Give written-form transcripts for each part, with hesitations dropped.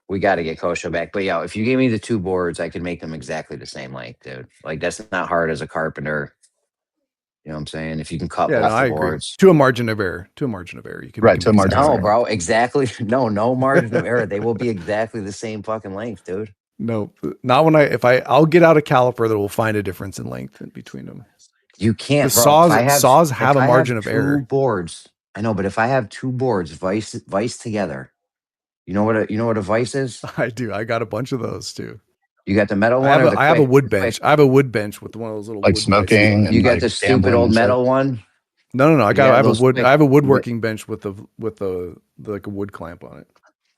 We got to get Kosho back. But yeah, if you gave me the two boards, I could make them exactly the same length, dude. Like that's not hard as a carpenter. You know what I'm saying? If you can cut Yeah, both no, the I agree. boards. To a margin of error. To a margin of error. You can Right, make to a them margin of exactly. No, bro, exactly. No margin of error. They will be exactly the same fucking length, dude. No, not when I'll get out a caliper that will find a difference in length in between them. You can't, The bro. saws have a margin of error. Boards. I know, but if I have two boards vice together, you know what a vice is? I do. I got a bunch of those too. You got the metal one. I have a wood bench. I have a wood bench with one of those little like wood smoking. vices. You got like the stupid old metal one. No. I have a quick woodworking bench with like a wood clamp on it.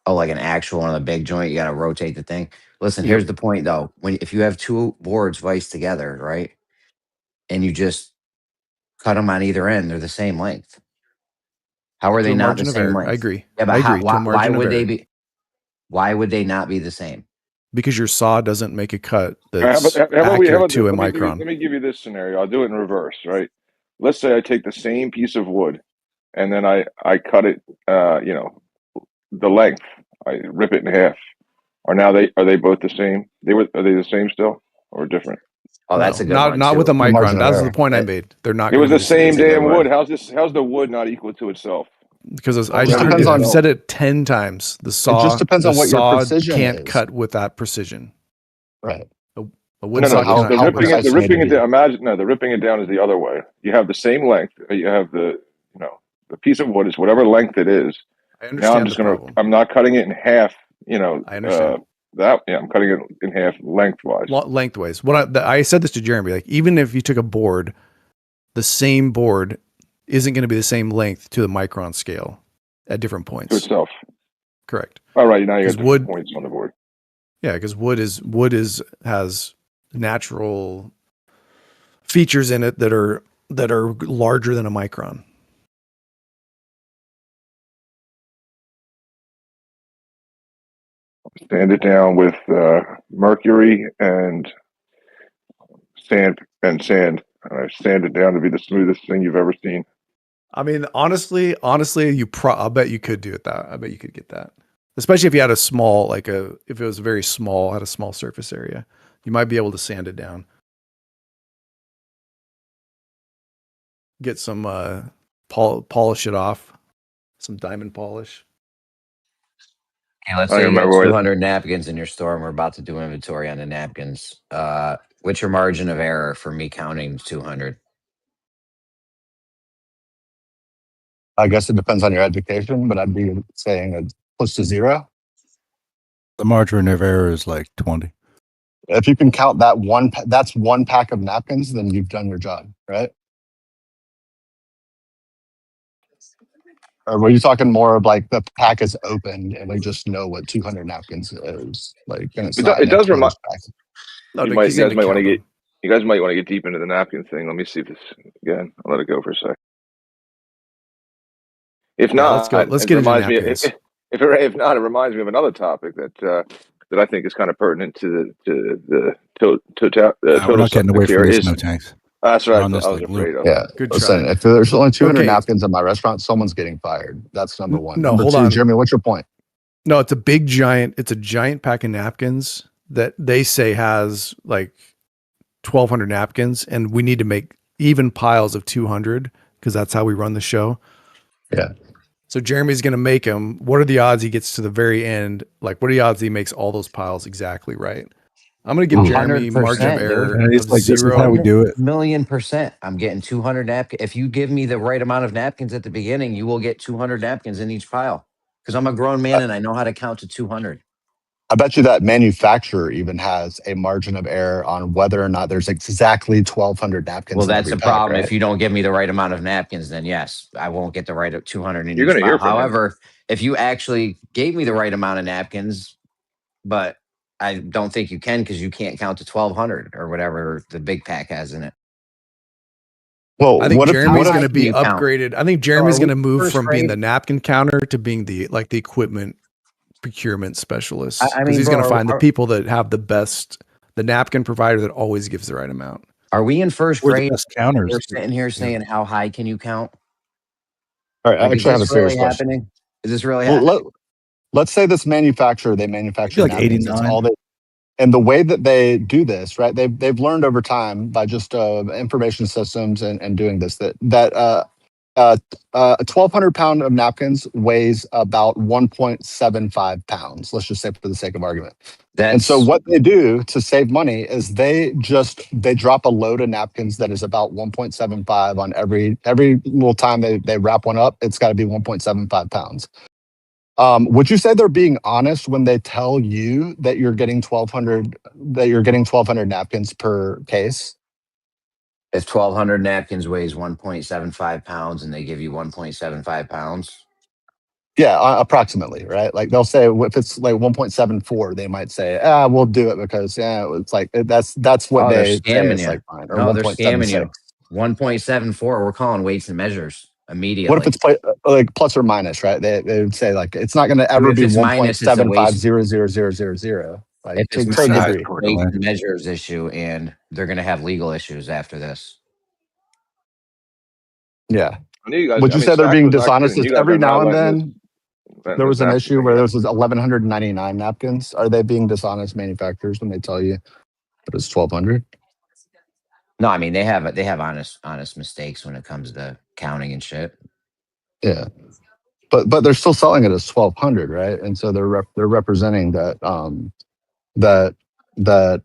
Oh, like an actual one on the big joint. You got to rotate the thing. Listen, Yep. here's the point though. If you have two boards vice together, right, and you just cut them on either end, they're the same length. How are they not the same length? I agree. Yeah, but I agree. why would they be? Why would they not be the same? Because your saw doesn't make a cut that's how about accurate to a micron. Let me give you this scenario. I'll do it in reverse, right? Let's say I take the same piece of wood and then I cut it, the length. I rip it in half. Are they both the same? Are they the same still or different? Oh, that's a good one. Not too. with a micron. That's the point I made. They're not. It was the same damn wood. How's the wood not equal to itself? Because I've said it 10 times. The saw. It just depends on what your precision can't is. cut with that precision. Right. A wood saw the ripping it down is the other way. You have the same length. You have the piece of wood is whatever length it is. I understand. I'm not cutting it in half. I understand. I'm cutting it in half lengthwise. Lengthwise. I said this to Jeremy. Like even if you took a board, the same board isn't going to be the same length to the micron scale at different points. To itself. Correct. All right. Now you got wood points on the board. Yeah, because wood has natural features in it that are larger than a micron. Sand it down with mercury and sand. I sand it down to be the smoothest thing you've ever seen. I mean, honestly, I'll bet you could do it. I bet you could get that, especially if you had a small, if it was very small, had a small surface area, you might be able to sand it down. Get some polish it off, some diamond polish. Okay, let's say you got 200 napkins in your store, and we're about to do inventory on the napkins. What's your margin of error for me counting 200? I guess it depends on your education, but I'd be saying it's close to 0. The margin of error is like 20. If you can count that's one pack of napkins, then you've done your job, right? Or were you talking more of like the pack is open and we just know what 200 napkins is? Like, and it does remind. No, you guys might want to get deep into the napkin thing. Let me see this again. I'll let it go for a sec. If not, let's get into napkins. If not, it reminds me of another topic that I think is kind of pertinent to the total. We're not getting away from this, no tanks. That's right. I was afraid of. Yeah. Listen, if there's only 200 napkins in my restaurant, someone's getting fired. That's number one. No, number hold two, on. Jeremy, what's your point? No, it's a giant pack of napkins that they say has like 1,200 napkins, and we need to make even piles of 200 because that's how we run the show. Yeah. So Jeremy's going to make them. What are the odds he gets to the very end? Like, what are the odds he makes all those piles exactly right? I'm going to give Jeremy margin of error of it's like 0. This is how we do it. 1,000,000%. I'm getting 200 napkins. If you give me the right amount of napkins at the beginning, you will get 200 napkins in each pile. Because I'm a grown man and I know how to count to 200. I bet you that manufacturer even has a margin of error on whether or not there's exactly 1,200 napkins. Well, that's in every the problem. pack, right? If you don't give me the right amount of napkins, then yes, I won't get the right 200 in You're each going to pile. hear from However, if you actually gave me the right amount of napkins, but I don't think you can because you can't count to 1,200 or whatever the big pack has in it. Well, I think Jeremy's going to can be you count? upgraded. I think Jeremy's going to move first from being grade? the napkin counter to being the equipment procurement specialist. I mean, Because he's going to bro, find the people that have the napkin provider that always gives the right amount. Are we in first We're the grade? best counters. We're sitting here saying, how high can you count? All right, I Like, actually have a is this really serious question. happening? Is this really happening? let's say this manufacturer, they I manufacture feel like napkins. That's 89. all they. And the way that they do this, right? They've learned over time by just information systems and doing this a 1,200 pound of napkins weighs about 1.75 pounds. Let's just say for the sake of argument. And so That's what they do to save money is they drop a load of napkins that is about 1.75 on every little time they wrap one up. It's got to be 1.75 pounds. Would you say they're being honest when they tell you that you're getting 1,200 napkins per case? if 1,200 napkins weighs 1.75 pounds and they give you 1.75 pounds. Yeah, approximately, right? Like they'll say if it's like 1.74, they might say, we'll do it because it's like that's what Oh, they're they say scamming is you. like fine, or No, they're scamming 1.76. you. 1.74. We're calling weights and measures What if immediately. it's like plus or minus, right? They would say like it's not going to ever If be it's minus, it's a waste. 1.750000, like If it's to a minus, Size it's degree. a weights portland. and measures issue, and they're going to have legal issues after this. Yeah. I knew you guys. Would I you mean, say they're Snax being was not dishonest? kidding. Is You guys every are not now and letting then there this was an napkin issue thing where there go. was 1,199 napkins. Are they being dishonest manufacturers when they tell you that it's 1,200? No, I mean they have honest mistakes when it comes to counting and shit. Yeah, but they're still selling it as 1,200, right? And so they're representing that that that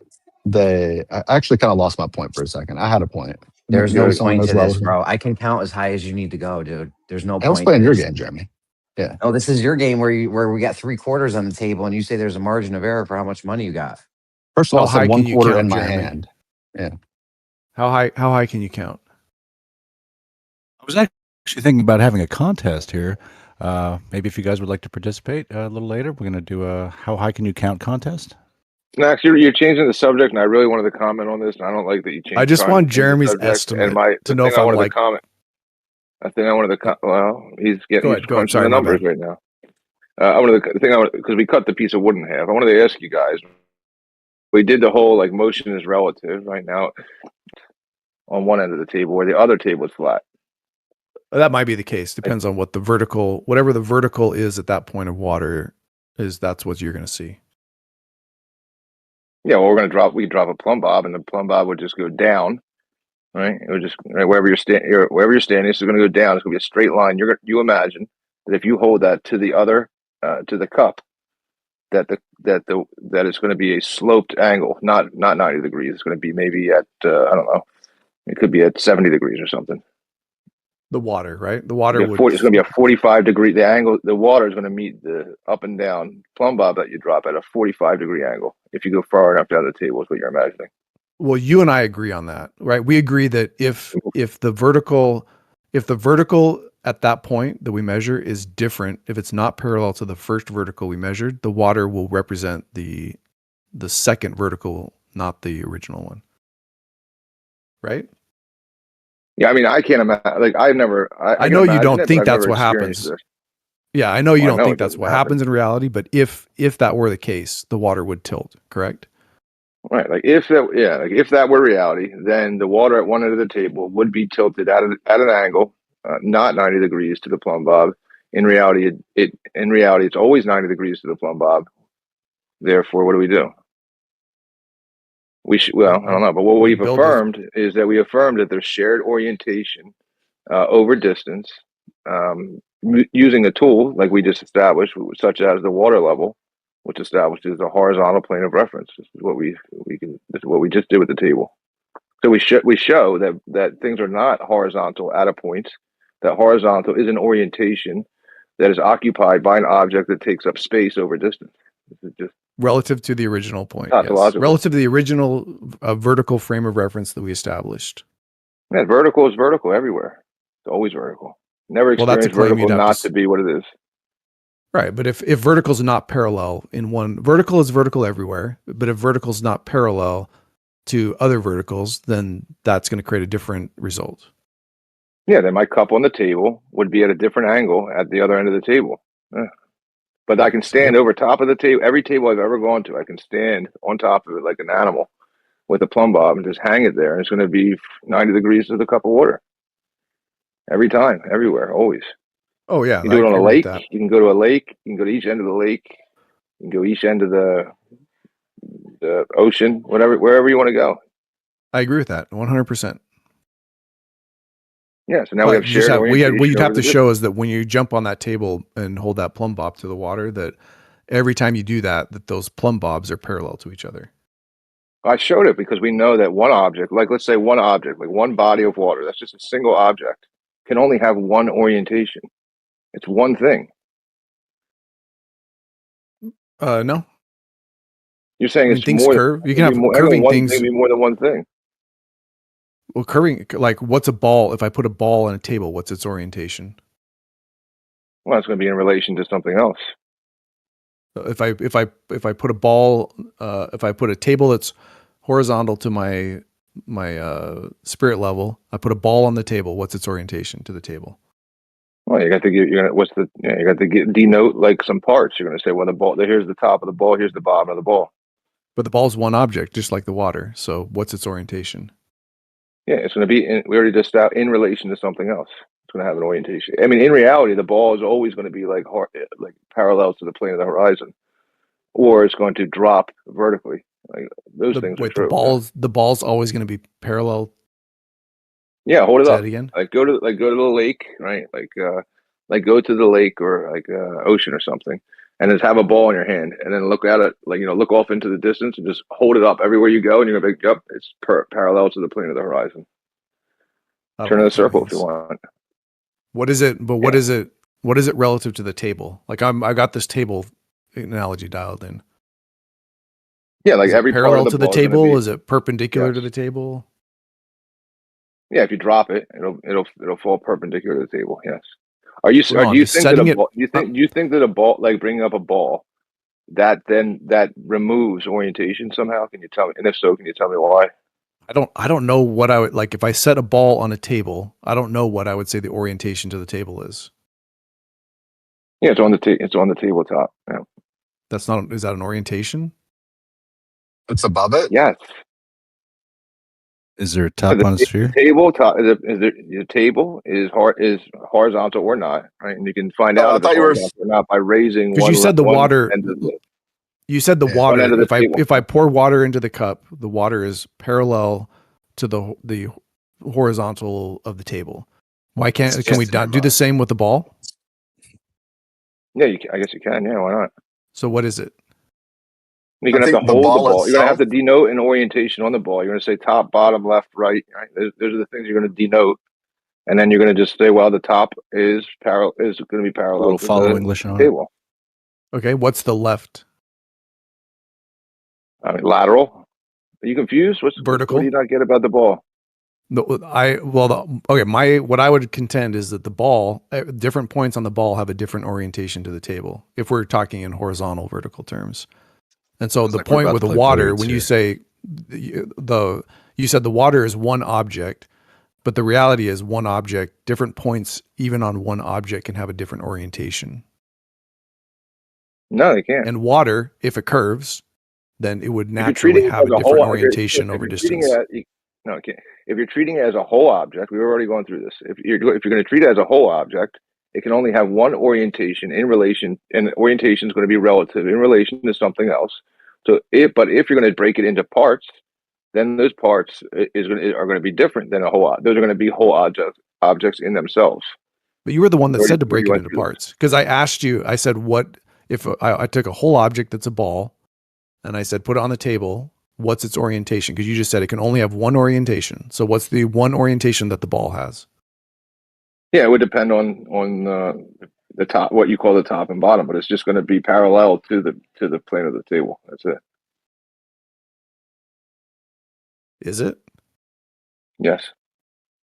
I actually kind of lost my point for a second. I had a point. There's no Maybe Good. someone point knows to what I this, was. bro. I can count as high as you need to go, dude. There's no I was point to playing your this. game, Jeremy. Yeah. Oh, this is your game where we got 3/4 on the table, and you say there's a margin of error for how much money you got. First of all, How I said high one can you quarter in count, my Jeremy? hand. Yeah. How high can you count? I was actually thinking about having a contest here. Maybe if you guys would like to participate a little later, we're going to do a how high can you count contest. Snax, you're changing the subject, and I really wanted to comment on this, and I don't like that you I just trying to want change the Jeremy's subject. And estimate to the know thing if I I'm wanted to like. comment. I think I wanted to. Well, he's Go ahead. crunching Sorry, the my numbers bad. right now. The thing I wanted, because we cut the piece of wood in half. I wanted to ask you guys. We did the whole like motion is relative right now on one end of the table, where the other table is flat. That might be the case. Depends on what whatever the vertical is at that point of water is. That's what you're going to see. Yeah, well, we drop a plumb bob, and the plumb bob would just go down, right? It would just right, wherever you're standing, it's going to go down. It's going to be a straight line. You imagine that if you hold that to the other to the cup, that it's going to be a sloped angle, not 90 degrees. It's going to be maybe at I don't know. It could be at 70 degrees or something. The water, right? The water would. It's going to be a 45-degree. The angle, the water is going to meet the up and down plumb bob that you drop at a 45-degree angle. If you go far enough down the table, is what you're imagining. Well, you and I agree on that, right? We agree that if the vertical at that point that we measure is different, if it's not parallel to the first vertical we measured, the water will represent the second vertical, not the original one. Right? Yeah, I mean, I can't imagine. Like, I've never. I I can know you imagine don't it, but think I've that's never what experienced happens. this. Yeah, I know you Well, I don't know think it that's doesn't what happen. happens in reality, but if that were the case, the water would tilt, correct? Right. Like if that were reality, then the water at one end of the table would be tilted at an angle, not 90 degrees to the plumb bob. In reality, it's always 90 degrees to the plumb bob. Therefore, what do we do? Well, I don't know, but what We we've build a affirmed is that there's shared orientation over distance, using a tool like we just established, such as the water level, which establishes a horizontal plane of reference. This is what this is what we just did with the table. So we show that things are not horizontal at a point. That horizontal is an orientation that is occupied by an object that takes up space over distance. This is just relative to the original point, yes. tautological. Relative to the original vertical frame of reference that we established. Yeah, vertical is vertical everywhere. It's always vertical. Never Well, that's a experienced claim you'd vertical have not to be what it is. Right, but if vertical is not parallel in one, vertical is vertical everywhere, but if vertical is not parallel to other verticals, then that's going to create a different result. Yeah, then my cup on the table would be at a different angle at the other end of the table. Yeah. But I can stand over top of the table. Every table I've ever gone to, I can stand on top of it like an animal with a plumb bob and just hang it there. And it's going to be 90 degrees to the cup of water. Every time, everywhere, always. Oh yeah, You can do I it on a agree with lake. that. You can go to a lake. You can go to each end of the lake. You can go each end of the ocean, wherever you want to go. I agree with that 100%. Yeah. So now we But have you just shared have what orientation you'd over have the to show distance. is that when you jump on that table and hold that plumb bob to the water, that every time you do that, that those plumb bobs are parallel to each other. I showed it because we know that one object, like let's say one object, like one body of water, that's just a single object, can only have one orientation. It's one thing. No, You're saying I mean it's things more than curve. You it can can be have more. Hang on, curving one thing things. can be more than one thing. Well, curving, like what's a ball? If I put a ball on a table, what's its orientation? Well, it's going to be in relation to something else. If I put a ball, if I put a table that's horizontal to my spirit level, I put a ball on the table. What's its orientation to the table? Well, you got to get. You're gonna. What's the? You got to denote like some parts. You're going to say, well, the ball. Here's the top of the ball. Here's the bottom of the ball. But the ball's one object, just like the water. So what's its orientation? Yeah, it's going to be. We already just out in relation to something else. It's going to have an orientation. I mean, in reality, the ball is always going to be like parallel to the plane of the horizon, or it's going to drop vertically. Like those The things are wait, the true. Yeah. ball's always going to be parallel. Yeah, hold it Say up. that again. Like go to the lake, right? Like go to the lake or like ocean or something, and just have a ball in your hand, and then look at it, like look off into the distance, and just hold it up everywhere you go, and you're gonna be, yep, it's parallel to the plane of the horizon. I don't Turn know in a what that circle if you means. want. What is it? But what Yeah, is it? What is it relative to the table? Like I got this table analogy dialed in. yeah, like Is it every part of parallel the to the ball is gonna table? be Is it perpendicular yes. to the table? Yeah, if you drop it, it'll fall perpendicular to the table. Yes. Are you? Well, Or no, do I'm you just think that a setting it. ball? Do you think that a ball, like bringing up a ball, that removes orientation somehow? Can you tell me? And if so, can you tell me why? I don't know what I would like if I set a ball on a table. I don't know what I would say the orientation to the table is. Yeah, it's on the tabletop. Yeah. That's not. Is that an orientation? It's above it. Yes. Is there a Yeah, top on a the sphere? tabletop the table is horizontal or not, right? And you can find Oh, out I if it's thought you were. horizontal or not by raising Because you said the one water. end of the You said the Yeah. one end water. of the If table. I pour water into the cup, the water is parallel to the horizontal of the table. Why It's can we just in your not do the mind. same with the ball? Yeah, I guess you can. Yeah, why not? So what is it? You're I gonna have to think the hold the ball ball. You're gonna have itself. to denote an orientation on the ball. You're gonna say top, bottom, left, right. Right? Those are the things you're gonna denote, and then you're gonna just say, well, the top is going to be A parallel little to follow the English on it. table. Okay, what's the left? I mean, lateral. Are you confused? What do Vertical? you not get about the ball? No, okay. What I would contend is that the ball, at different points on the ball, have a different orientation to the table. If we're talking in horizontal, vertical terms, and so Sounds the like we're point about with to the play water, billiards when you here. say you said the water is one object, but the reality is one object. Different points, even on one object, can have a different orientation. No, they can't. And water, if it curves, then it would If you're naturally treating it have as a a different whole, orientation if over you're treating it distance. as no, okay. If you're treating it as a whole object, we've already gone through this. If you're going to treat it as a whole object, it can only have one orientation in relation, and the orientation is going to be relative in relation to something else. But if you're going to break it into parts, then those parts are going to be different than a whole. Those are going to be whole objects in themselves. But you were the one that said to We already break it went into through this. parts. Because I asked you, I said, what if I took a whole object that's a ball and I said, put it on the table, what's its orientation? Because you just said it can only have one orientation. So what's the one orientation that the ball has? Yeah, it would depend on the top, what you call the top and bottom, but it's just going to be parallel to the plane of the table. That's it. Is it? Yes,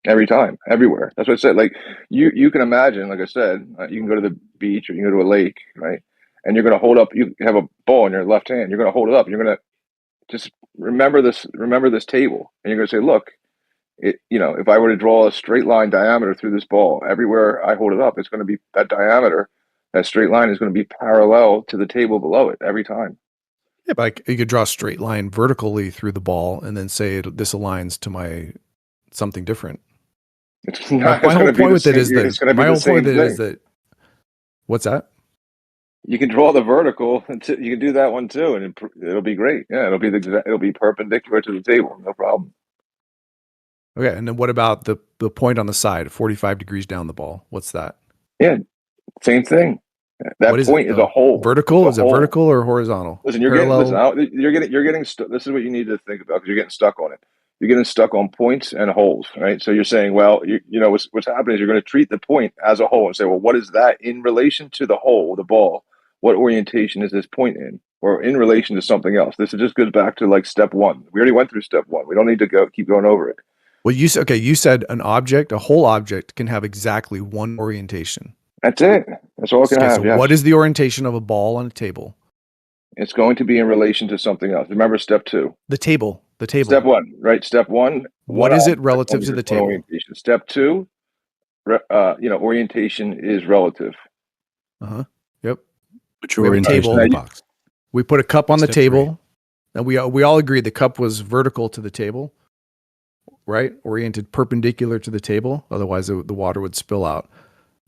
every time, everywhere. That's what I said. Like you can imagine, like I said, you can go to the beach or you can go to a lake, right? And you're going to hold up. You have a ball in your left hand. You're going to hold it up. You're going to just remember this. Remember this table, and you're going to say, look. If I were to draw a straight line diameter through this ball, everywhere I hold it up, it's going to be that diameter, that straight line is going to be parallel to the table below it every time. Yeah, but you could draw a straight line vertically through the ball and then say this aligns to my something different. It's My, not. my It's whole going to be point the with it same. is that It's going to be the same thing. What's that? You can draw the vertical. You can do that one too, and it'll be great. Yeah, it'll be perpendicular to the table. No problem. Okay, and then what about the point on the side, 45 degrees down the ball? What's that? Yeah, same thing. What That is it? point is a hole. Vertical? It's is a it hole. vertical or horizontal? Listen, Parallel. you're getting this is what you need to think about because you're getting stuck on it. You're getting stuck on points and holes, right? So you're saying, well, you know what's happening is you're going to treat the point as a hole and say, well, what is that in relation to the hole, the ball? What orientation is this point in, or in relation to something else? This just goes back to like step one. We already went through step one. We don't need to keep going over it. Well, you said an object, a whole object, can have exactly one orientation. That's it. That's all it can Okay, have. so Yes. what is the orientation of a ball on a table? It's going to be in relation to something else. Remember step two. The table. Step one, right? Step one. What is it relative to the table? Orientation. Step two. Orientation is relative. Yep. Put We your have a orientation table. in the box. We put a cup on the Step table, and we all agreed the cup was vertical to the table, right? Oriented perpendicular to the table. Otherwise, the water would spill out.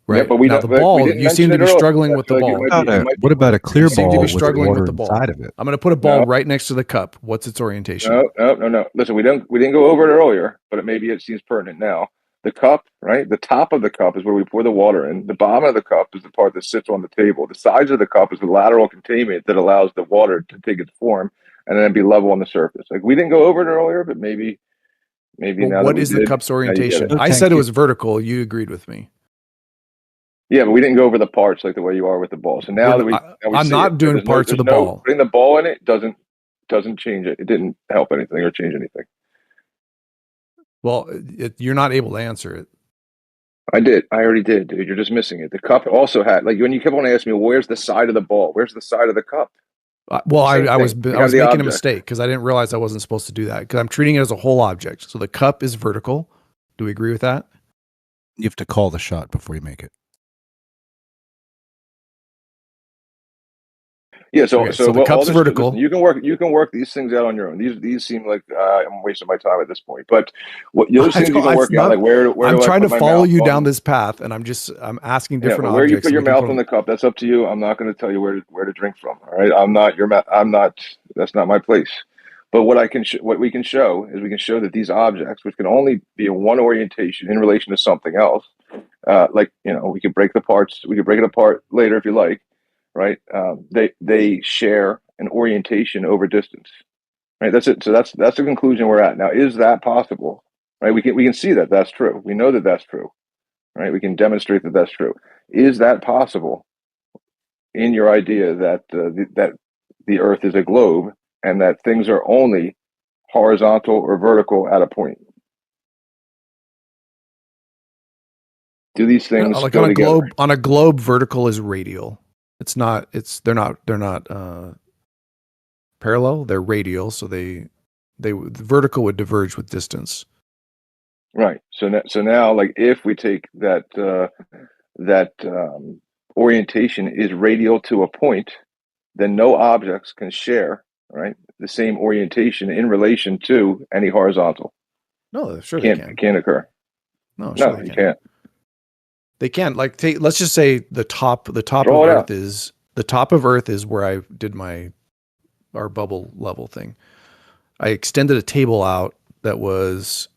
Right. Yeah, but we now don't, the ball. we didn't You seem mention to it be earlier. struggling I with feel the like ball. What about a clear You seem to ball be with struggling water with the ball. inside of it? I'm going to put a ball No. right next to the cup. What's its orientation? No. Listen, we didn't go over it earlier, but maybe it seems pertinent now. The cup, right? The top of the cup is where we pour the water in. The bottom of the cup is the part that sits on the table. The sides of the cup is the lateral containment that allows the water to take its form and then be level on the surface. Like we didn't go over it earlier, but maybe Well, now what that we is the did, cup's now you get orientation? it. No, I thank said it you. was vertical. You agreed with me. Yeah, but we didn't go over the parts like the way you are with the ball. So now I'm not doing parts of the ball. Putting the ball in it doesn't change it. It didn't help anything or change anything. Well, you're not able to answer it. I did. I already did, dude. You're just missing it. The cup also had like when you kept on asking me, well, "Where's the side of the ball? Where's the side of the cup?" Well, Same I was thing. I was making object. a mistake because I didn't realize I wasn't supposed to do that because I'm treating it as a whole object. So the cup is vertical. Do we agree with that? You have to call the shot before you make it. Yeah. So Okay, so the cup's vertical. Listen, you can work these things out on your own. These seem like I'm wasting my time at this point. But those things you can work out, like where I'm do I trying put to my follow mouth you on? down this path, and I'm asking different but where you objects. put so your we can mouth on the cup, that's up to you. I'm not going to tell you where to drink from. All right, I'm not your I'm not. That's not my place. But what we can show is we can show that these objects, which can only be in one orientation in relation to something else, we could break the parts. We could break it apart later if you like, right? They share an orientation over distance, right? That's it. So that's the conclusion we're at now. Is that possible? Right? We can see that that's true. We know that that's true. Right? We can demonstrate that that's true. Is that possible in your idea that that the Earth is a globe and that things are only horizontal or vertical at a point? Do these things like go together? on a globe, vertical is radial. They're not parallel. They're radial. So the vertical would diverge with distance. Right. So now, like if we take that orientation is radial to a point, then no objects can share, right, the same orientation in relation to any horizontal. No, sure they can. It can't occur. No, sure No, they you can. can't. They can. Like let's just say the top of Draw it Earth out. is the top of Earth is where I did our bubble level thing. I extended a table out that was,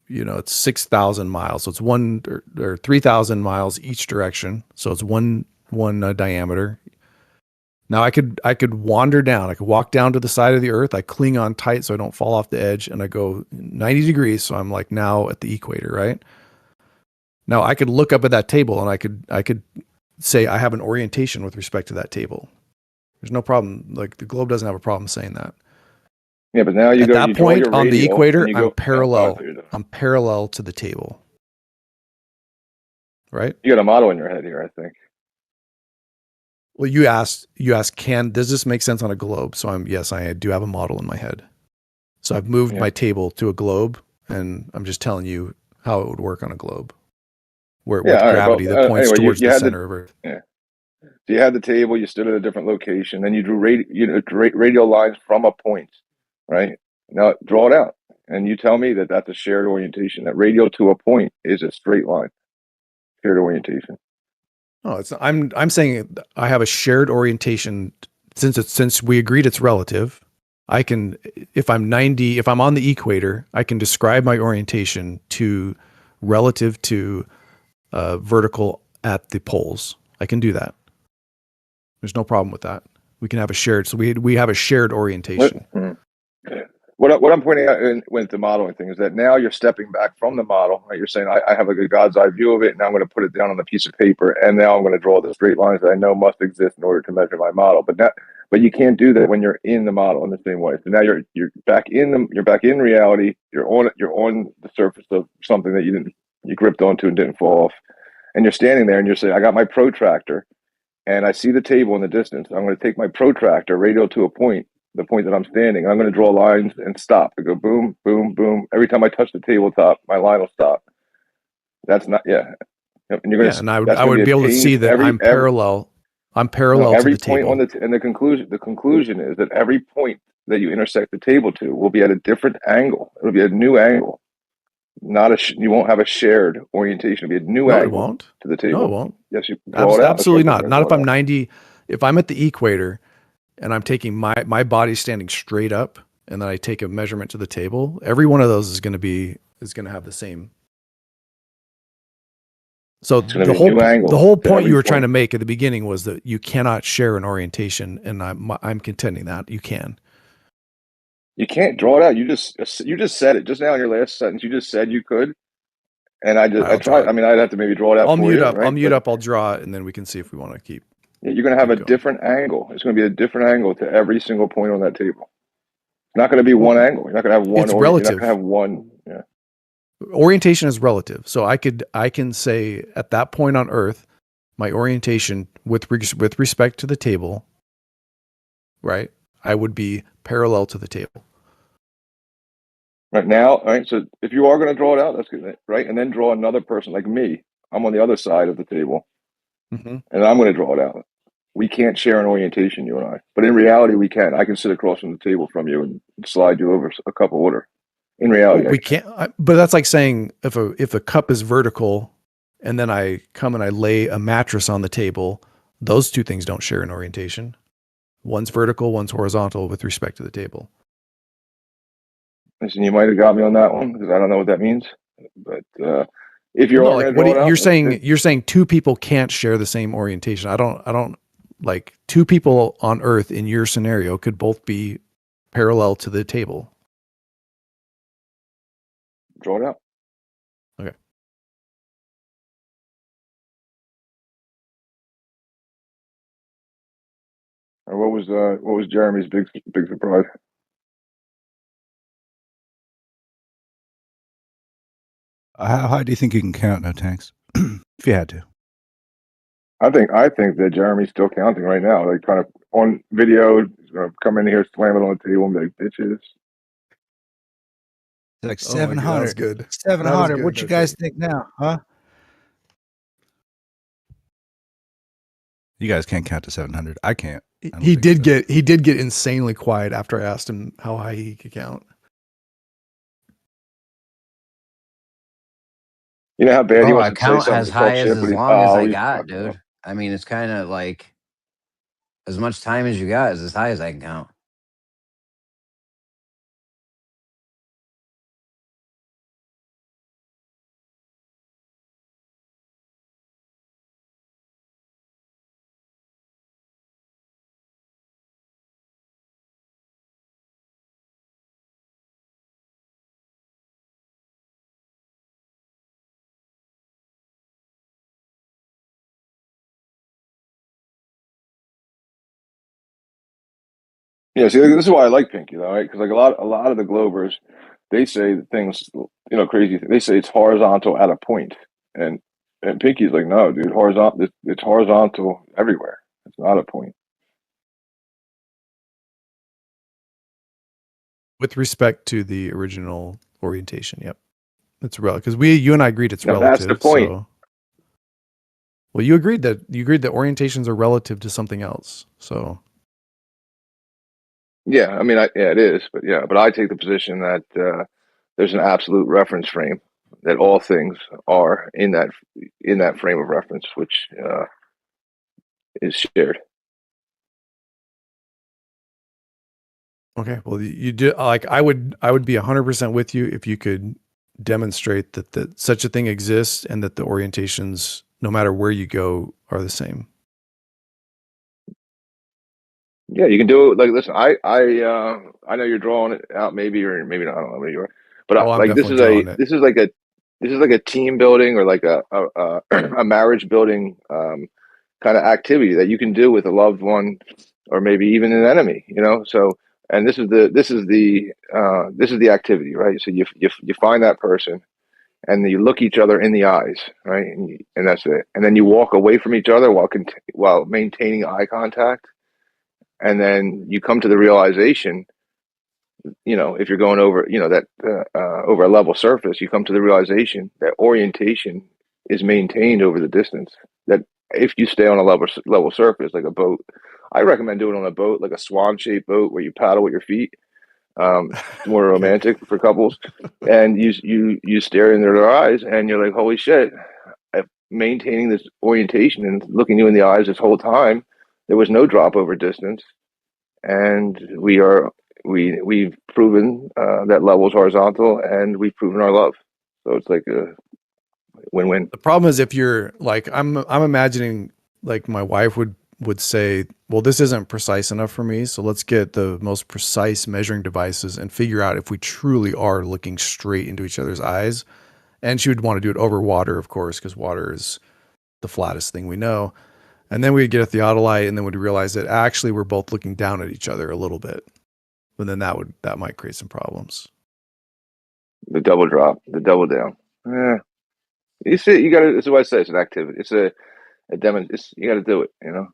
it's 6,000 miles. So it's one or 3,000 miles each direction. So it's one diameter. Now I could wander down. I could walk down to the side of the Earth. I cling on tight so I don't fall off the edge, and I go 90 degrees. So I'm like now at the equator, right? Now I could look up at that table and I could say I have an orientation with respect to that table. There's no problem. Like the globe doesn't have a problem saying that. Yeah, but now you at go. that You draw point your on the radial, equator, and you I'm go, parallel. I'm parallel to the table. Right? You got a model in your head here, I think. Well, you asked, does this make sense on a globe? So I do have a model in my head. So I've moved my table to a globe, and I'm just telling you how it would work on a globe. Where with gravity that points towards the center of Earth. Yeah. So you had the table, you stood at a different location, then you drew radial lines from a point, right? Now draw it out, and you tell me that that's a shared orientation. That radial to a point is a straight line, shared orientation. No, it's I'm saying I have a shared orientation since we agreed it's relative. I can if I'm on the equator, I can describe my orientation to relative to vertical at the poles. I can do that. There's no problem with that. We can have a shared so we have a shared orientation. What I'm pointing out with the modeling thing is that now you're stepping back from the model. Right? You're saying I have a good God's eye view of it, and now I'm going to put it down on a piece of paper, and now I'm going to draw the straight lines that I know must exist in order to measure my model. But you can't do that when you're in the model in the same way. So now you're back you're back in reality. You're on the surface of something that you gripped onto and didn't fall off, and you're standing there and you're saying, I got my protractor, and I see the table in the distance. I'm going to take my protractor, radial to a point, the point that I'm standing. I'm going to draw lines and stop. I go boom, boom, boom. Every time I touch the tabletop, my line will stop. That's not, yeah. And you're going Yeah, to, and I that's going to would be be a able to pain. see that I'm parallel. I'm No, parallel to every the point on table. and the conclusion is that every point that you intersect the table to will be at a different angle. It'll be a new angle. Not you won't have a shared orientation. It'll be a new No, it angle won't. to the No, it table. won't. Yes, you draw it out. That's what Absolutely I think not. you're Not if drawing I'm out. 90. If I'm at the equator and I'm taking my body standing straight up, and then I take a measurement to the table, every one of those is going to have the same. So It's going to be a new the angle whole to point every you were trying point. to make at the beginning was that you cannot share an orientation, and I'm contending that you can. You can't draw it out. You just said it just now in your last sentence. You just said you could, and I I'll draw tried. it. I mean, I'd have to maybe draw it out I'll for mute you, up. I'll right? mute But up. I'll draw it, and then we can see if we want to keep you're going to have a going. different angle. It's going to be a different angle to every single point on that table. It's not going to be Well, one angle. You're not going to have one, it's or you're not going to relative. have one. Yeah. Orientation is relative. So I can say at that point on Earth, my orientation with respect to the table, right? I would be parallel to the table. Right now, right. So if you are going to draw it out, that's good, right? And then draw another person like me. I'm on the other side of the table, Mm-hmm. and I'm going to draw it out. We can't share an orientation, you and I. But in reality, we can. I can sit across from the table from you and slide you over a cup of water. In reality, Well, we can't. But that's like saying if a cup is vertical, and then I come and I lay a mattress on the table, those two things don't share an orientation. One's vertical, one's horizontal with respect to the table. Listen, you might have got me on that one because I don't know what that means. But if you Well, no, are like going to draw it you're out, saying you're saying two people can't share the same orientation. I don't like two people on Earth in your scenario could both be parallel to the table. draw it out. Okay. Or what was Jeremy's big surprise? How high do you think you can count, no tanks? If you had to. I think that Jeremy's still counting right now. Like kind of on video, he's gonna come in here, slam it on the table, and be like, "Bitches." Like Oh my God, that was 700. good. 700. good. What you guys think now, huh? You guys can't count to 700. I can't. He did get insanely quiet after I asked him how high he could count. You know how bad he Bro, wants I to say count something as to talk high shit, as but he's long as I he's got, fucking up. dude. I mean, it's kind of like as much time as you got is as high as I can count. Yeah, see, this is why I like Pinky, though, right? Because like a lot of the Globers, they say things, crazy. They say it's horizontal at a point, and Pinky's like, no, dude, horizontal. It's horizontal everywhere. It's not a point. With respect to the original orientation, yep. It's relative because you and I agreed it's No, relative. that's the point. So, well, you agreed that orientations are relative to something else. So, Yeah, I mean, it is, but I take the position that there's an absolute reference frame that all things are in that frame of reference, which is shared. Okay. Well, you do like I would be 100% with you if you could demonstrate that such a thing exists and that the orientations, no matter where you go, are the same. Yeah, you can do it. Like, listen, I know you're drawing it out, maybe or maybe not. I don't know where you are, but Oh, I'm like definitely drawing it. this is like a team building or like a marriage building kind of activity that you can do with a loved one or maybe even an enemy. You know, so and this is the activity, right? So you find that person and you look each other in the eyes, right? And that's it. And then you walk away from each other while maintaining eye contact, and then you come to the realization, you know, if you're going over, you know, that over a level surface, you come to the realization that orientation is maintained over the distance. That if you stay on a level surface like a boat, I recommend doing it on a boat, like a swan shaped boat where you paddle with your feet. It's more Okay. romantic for couples, and you stare in their eyes, and you're like, holy shit! Maintaining this orientation and looking you in the eyes this whole time, there was no drop over distance, and we've proven that level is horizontal, and we've proven our love. So it's like a win-win. The problem is if you're like I'm imagining like my wife would say, "Well, this isn't precise enough for me, so let's get the most precise measuring devices and figure out if we truly are looking straight into each other's eyes." And she would want to do it over water, of course, because water is the flattest thing we know. And then we'd get a theodolite, and then we'd realize that actually we're both looking down at each other a little bit. But then that might create some problems. The double drop, the double down. Yeah, you see, you got to. This is what I say. It's an activity. It's a demo. You got to do it. You know.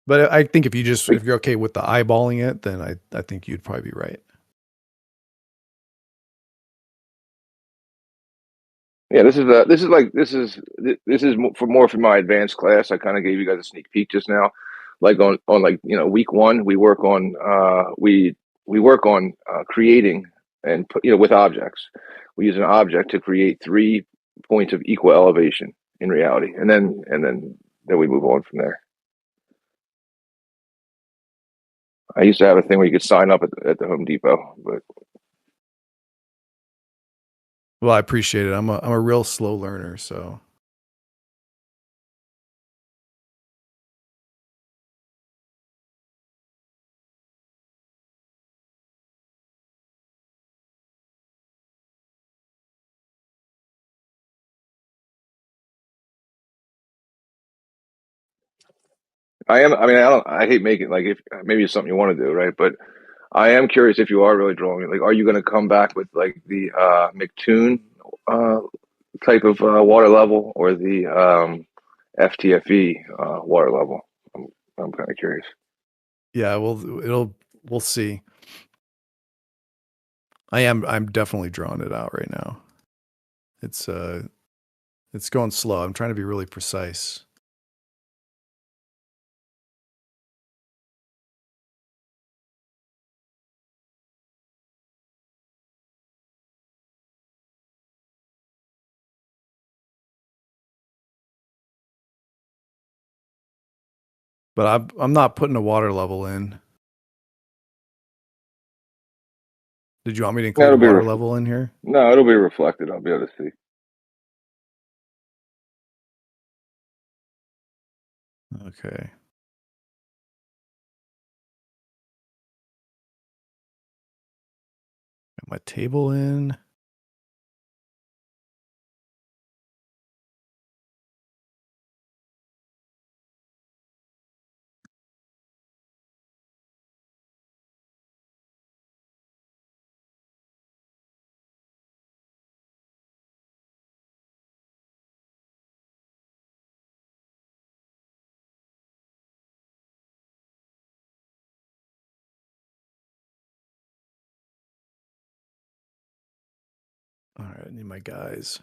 But I think if Like, you're okay with the eyeballing it, then I think you'd probably be right. yeah, this is for my advanced class. I kind of gave you guys a sneak peek just now. Like on like, you know, week one, we work on creating and put, you know, with objects. We use an object to create 3 points of equal elevation in reality, and then we move on from there. I used to have a thing where you could sign up at the Home Depot, but Well, I appreciate it. I'm a real slow learner, so I am. I mean, I don't. I hate making like if maybe it's something you want to do, right? But I am curious if you are really drawing it. Like, are you going to come back with like the McToon uh, type of water level or the FTFE water level? I'm kind of curious. yeah, we'll see. I'm definitely drawing it out right now. It's it's going slow. I'm trying to be really precise. But I'm not putting a water level in. Did you want me to Yeah, include a water level in here? no, it'll be reflected. I'll be able to see. Okay. Got my table in. All right, I need my guys.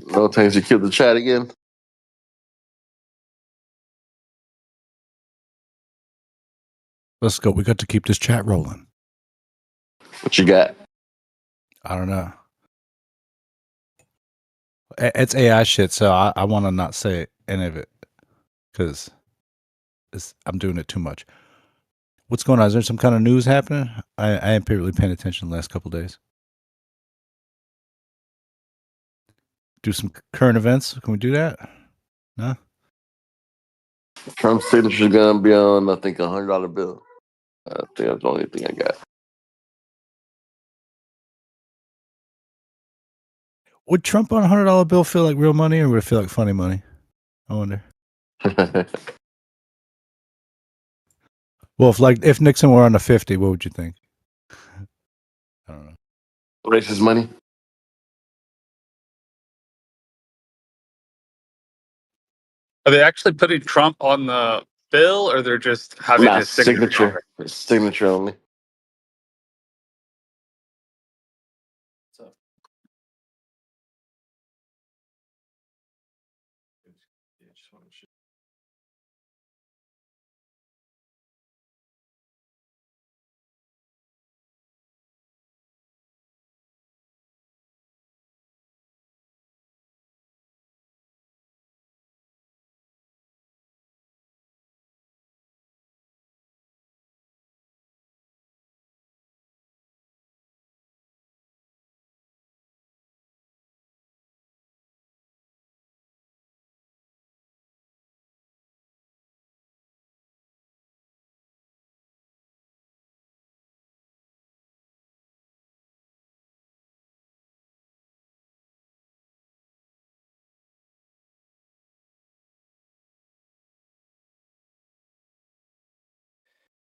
No thanks. You killed the chat again. Let's go. We got to keep this chat rolling. What you got? I don't know. It's AI shit, so I want to not say any of it because I'm doing it too much. What's going on? Is there some kind of news happening? I ain't really paying attention the last couple of days. Do some current events. Can we do that? No? Trump's signature is gonna be on, I think, $100 bill. I think that's the only thing I got. Would Trump on a $100 bill feel like real money, or would it feel like funny money? I wonder. Well, if Nixon were on a 50, what would you think? I don't know. Racist money. Are they actually putting Trump on the bill, or they're just having Nah, his signature on it? It's signature only.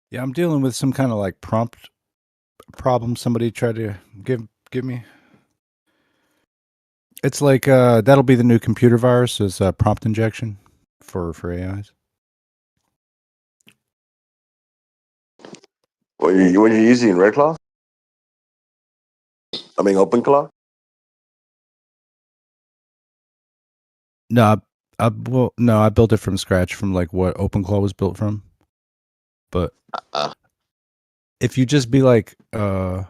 Yeah, I'm dealing with some kind of like prompt problem somebody tried to give me. It's like that'll be the new computer virus, is prompt injection for AIs. When you're using Red Claw? I mean, Open Claw? No, I built it from scratch from like what OpenClaw was built from. But if you just be like, you're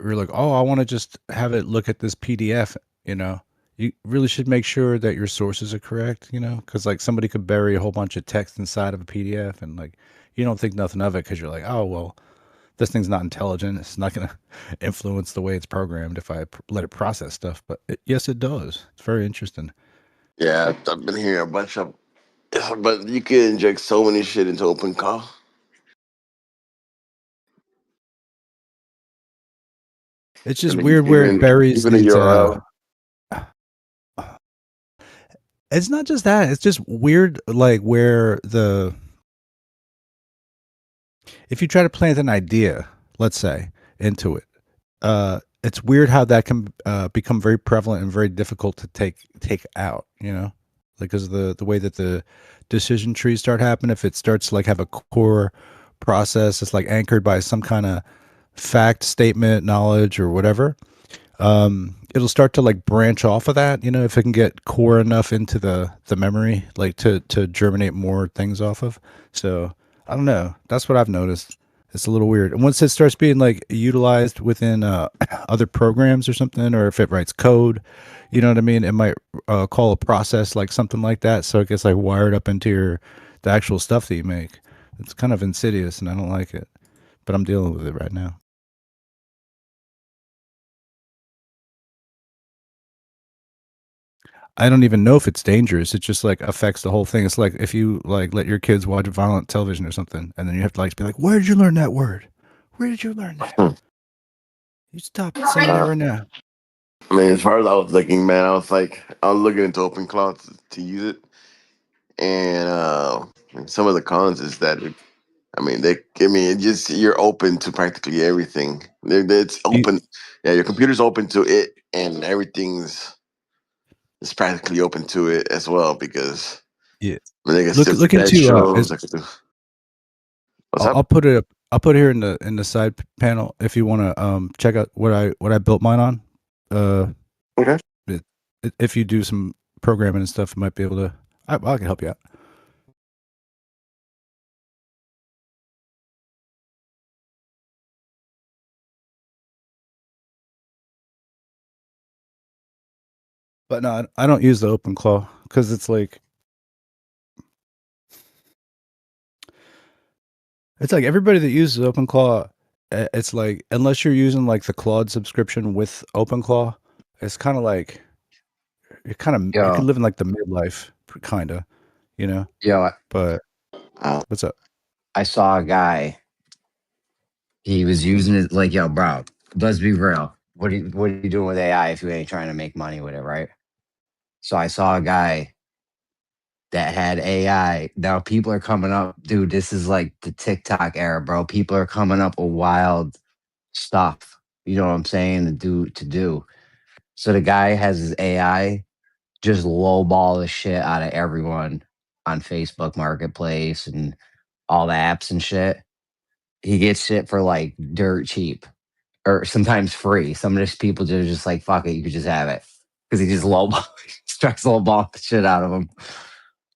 like, oh, I want to just have it look at this PDF, you really should make sure that your sources are correct, because like somebody could bury a whole bunch of text inside of a PDF and like you don't think nothing of it because you're like, oh, well, this thing's not intelligent. It's not going to influence the way it's programmed if I let it process stuff. But yes, it does. It's very interesting. Yeah, I've been hearing a bunch of, but you can inject so many shit into Open Claw. It's just weird where it buries even these. a URL. It's not just that. It's just weird, like where if you try to plant an idea, let's say, into it, it's weird how that can become very prevalent and very difficult to take out. Because the way that the decision trees start happening, if it starts to like have a core process, it's like anchored by some kind of fact, statement, knowledge, or whatever. It'll start to like branch off of that, if it can get core enough into the memory, like to germinate more things off of. So I don't know. That's what I've noticed. It's a little weird. And once it starts being like utilized within other programs or something, or if it writes code, you know what I mean? It might call a process like something like that. So it gets like wired up into the actual stuff that you make. It's kind of insidious and I don't like it, but I'm dealing with it right now. I don't even know if it's dangerous. It just like affects the whole thing. It's like if you like let your kids watch violent television or something, and then you have to like be like, "Where did you learn that word? Where did you learn that? You stop saying that right now." I mean, as far as I was looking, man, I was looking into Open Claw to use it, and some of the cons is that I mean, it just you're open to practically everything. It's open. Yeah, your computer's open to it, and everything's is practically open to it as well because Yeah. I think it's Look that into shows. What's up? I'll put it up. I'll put it here in the side panel if you want to check out what I built mine on. Okay. If you do some programming and stuff, you might be able to. I can help you out. But no, I don't use the OpenClaw because it's like everybody that uses OpenClaw, it's like unless you're using like the Claude subscription with OpenClaw, it's kind of like you could Yo, live in like the midlife kind of, you know. yo, But what's up? I saw a guy. He was using it like, yo, bro, let's be real. What are you doing with AI if you ain't trying to make money with it, right? So I saw a guy that had AI. Now people are coming up, dude. This is like the TikTok era, bro. People are coming up with wild stuff. You know what I'm saying? To do. So the guy has his AI just lowball the shit out of everyone on Facebook Marketplace and all the apps and shit. He gets shit for like dirt cheap or sometimes free. Some of these people just like, fuck it, you could just have it because he just lowball, strikes lowball the shit out of them.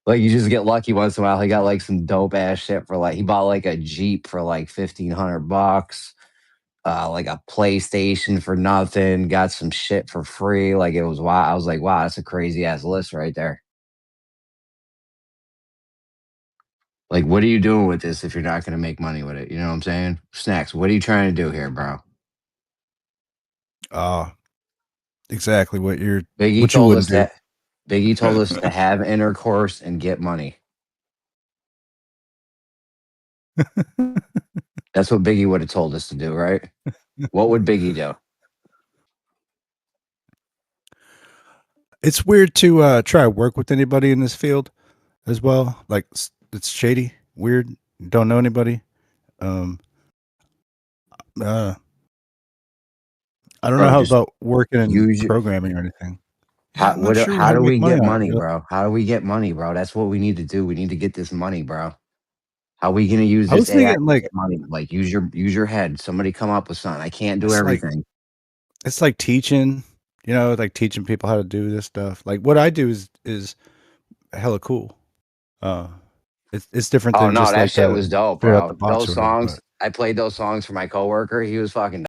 Like you just get lucky once in a while. He got like some dope ass shit for like he bought like a Jeep for like $1,500, like a PlayStation for nothing. Got some shit for free. Like it was wow. I was like, wow, that's a crazy ass list right there. Like, what are you doing with this if you're not going to make money with it? You know what I'm saying? Snacks. What are you trying to do here, bro? Exactly Biggie what you told wouldn't us do. that. Biggie told us to have intercourse and get money. That's what Biggie would have told us to do, right? What would Biggie do? It's weird to try to work with anybody in this field as well. Like it's shady, weird. Don't know anybody. Um, uh, I don't know Bro, how just about working in use your programming or anything. Yeah, how I'm not what sure how how to do make we money get on it. money, bro? How do we get money, bro? That's what we need to do. We need to get this money, bro. How are we gonna use I this was AI to thinking like get money? Like use your head. Somebody come up with something. I can't do it's like everything. it's like teaching, like teaching people how to do this stuff. Like what I do is hella cool. Uh, it's different Oh than no, just that like shit the was dope, straight out the bro. box Those or whatever. songs, But I played those songs for my coworker. He was fucking